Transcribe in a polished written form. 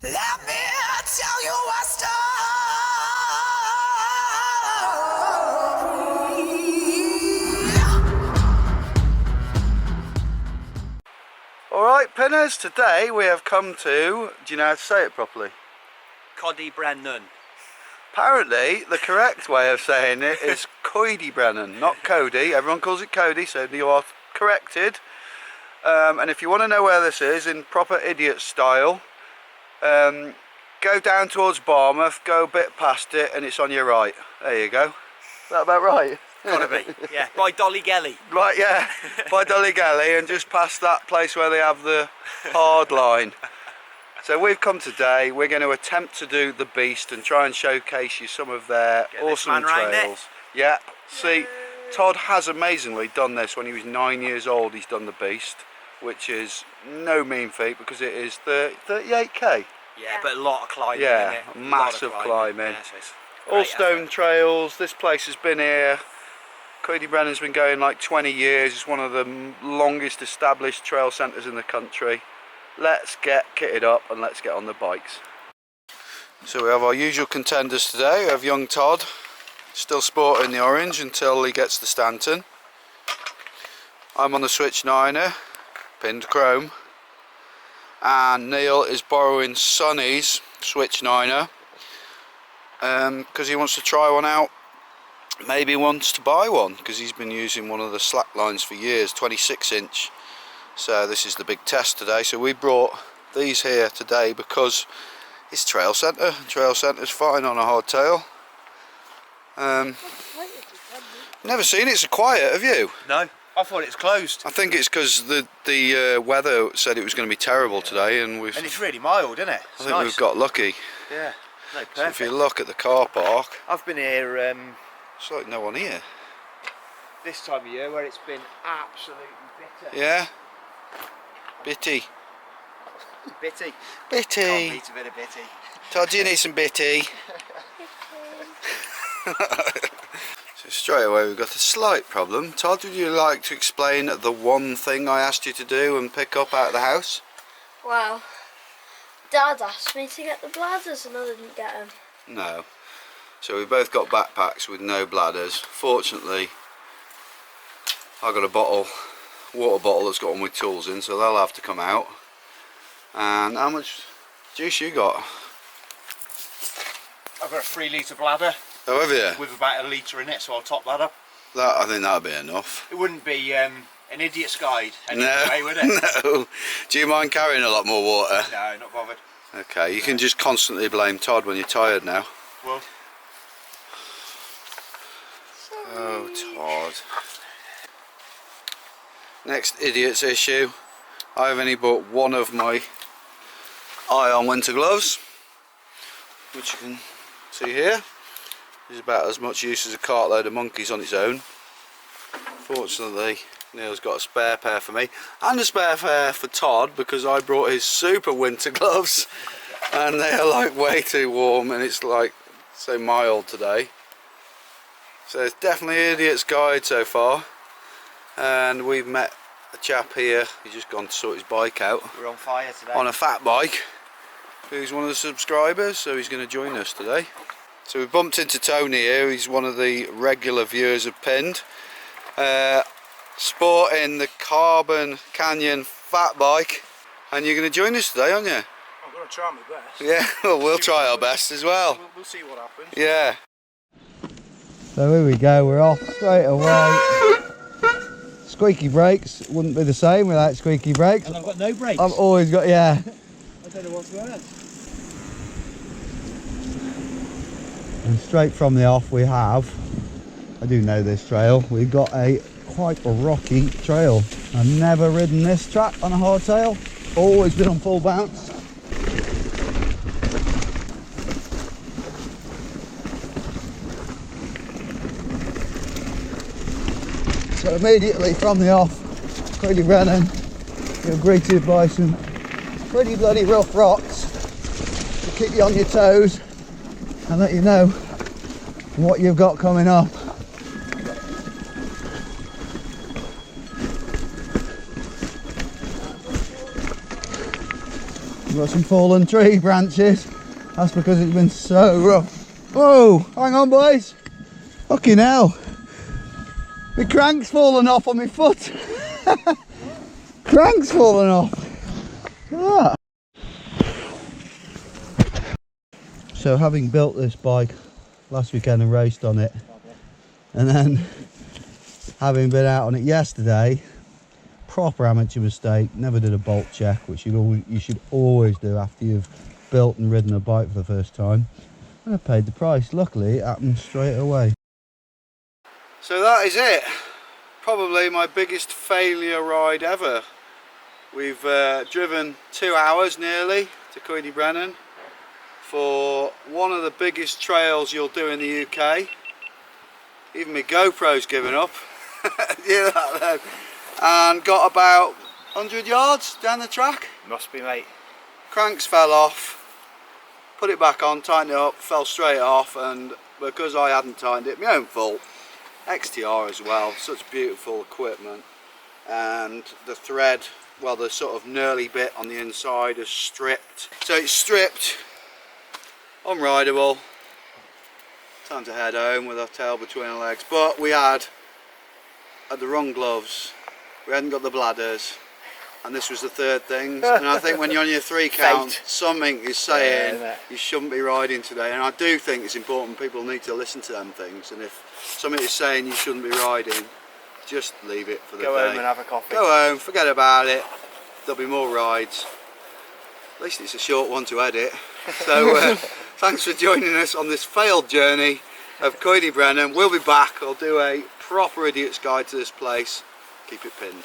Let me tell you a story. Alright, Pinners, today we have come to, do you know how to say it properly? Coed Y Brenin. Apparently, the correct way of saying it is Coed Y Brenin, not Cody. Everyone calls it Cody, so you are corrected. And if you want to know where this is, in proper idiot style, go down towards Barmouth, go a bit past it, and it's on your right. There you go. Is that about right? Gotta be, yeah. By Dolly Gelly. Right, yeah, by Dolly Galley, and just past that place where they have the hard line. So we've come today, we're going to attempt to do the Beast and try and showcase you some of their awesome trails. Yeah, see, Todd has amazingly done this. When he was 9 years old, he's done the Beast, which is no mean feat because it is 38k. Yeah, but a lot of climbing Yeah, in it. massive climbing. Yeah, so it's All great stone effort. trails. This place has been here. Coed Y Brenin's been going like 20 years. It's one of the longest established trail centres in the country. Let's get kitted up and let's get on the bikes. So we have our usual contenders today. We have young Todd, still sporting the orange until he gets to Stanton. I'm on the Switch 9er, pinned chrome. And Neil is borrowing Sonny's Switch 9er because he wants to try one out. Maybe wants to buy one because he's been using one of the slack lines for years, 26 inch. So this is the big test today. So we brought these here today because it's trail centre. Trail centre's fine on a hardtail. Never seen it so quiet, have you? No, I thought it was closed. I think it's because the weather said it was going to be terrible today, and And it's really mild, isn't it? I think we've got lucky. Yeah, no, perfect. So if you look at the car park, I've been here it's like no one here. this time of year where it's been absolutely bitter. Yeah? Bitty. Bitty. Bitty. Can't beat a bit of bitty. Todd, do you need some bitty? So straight away we've got a slight problem. Todd, would you like to explain the one thing I asked you to do and pick up out of the house? Well, Dad asked me to get the bladders and I didn't get them. No. So we've both got backpacks with no bladders. Fortunately, I got a water bottle that's got all my tools in, so they'll have to come out. And how much juice you got? I've got a 3 litre bladder Oh, have you? with about a litre in it, so I'll top that up. I think that'll be enough. It wouldn't be an idiot's guide anyway, No, would it? no. Do you mind carrying a lot more water? No, not bothered. Okay, you can just constantly blame Todd when you're tired now. Well, Oh, Todd. Next idiot's issue. I've only bought one of my Ion winter gloves, which you can see here. Is about as much use as a cartload of monkeys on its own. Fortunately, Neil's got a spare pair for me and a spare pair for Todd because I brought his super winter gloves and they're like way too warm and it's like so mild today. So it's definitely an idiot's guide so far, and we've met a chap here. He's just gone to sort his bike out we're on fire today. on a fat bike, who's one of the subscribers, so he's going to join us today. So we bumped into Tony here. He's one of the regular viewers of Pinned, sporting the Carbon Canyon fat bike, and you're going to join us today, aren't you? I'm going to try my best. Yeah, well, we'll try our best as well. We'll see what happens. Yeah. So here we go, we're off straight away. Squeaky brakes, wouldn't be the same without squeaky brakes. And I've got no brakes. I've always got, yeah. I don't know what's going on. And straight from the off we have, I do know this trail, we've got quite a rocky trail. I've never ridden this track on a hardtail, always been on full bounce. So immediately from the off, Coed Y Brenin, you're greeted by some pretty bloody rough rocks to keep you on your toes and let you know what you've got coming up. We've got some fallen tree branches. That's because it's been so rough. Whoa, hang on boys. Fucking hell. My crank's fallen off on my foot. Crank's fallen off. Look at that. So having built this bike last weekend and raced on it, and then having been out on it yesterday, proper amateur mistake, never did a bolt check, which you should always do after you've built and ridden a bike for the first time, and I paid the price. Luckily it happened straight away. So that is it. Probably my biggest failure ride ever. We've driven 2 hours nearly to Coed Y Brenin for one of the biggest trails you'll do in the UK. Even my GoPro's given up. Yeah, that then. And got about 100 yards down the track. Must be, mate. Cranks fell off, put it back on, tightened it up, fell straight off, and because I hadn't tightened it, my own fault. XTR as well, such beautiful equipment, and the thread, well, the sort of knurly bit on the inside is stripped. So it's stripped, unrideable, time to head home with our tail between our legs. But we had the wrong gloves, we hadn't got the bladders, and this was the third thing. And I think when you're on your 3 count, something is saying you shouldn't be riding today. And I do think it's important, people need to listen to them things. And if something is saying you shouldn't be riding, just leave it for the day. Go home and have a coffee. Go home, forget about it. There'll be more rides. At least it's a short one to edit. So thanks for joining us on this failed journey of Coed Y Brenin. We'll be back. I'll do a proper idiot's guide to this place. Keep it pinned.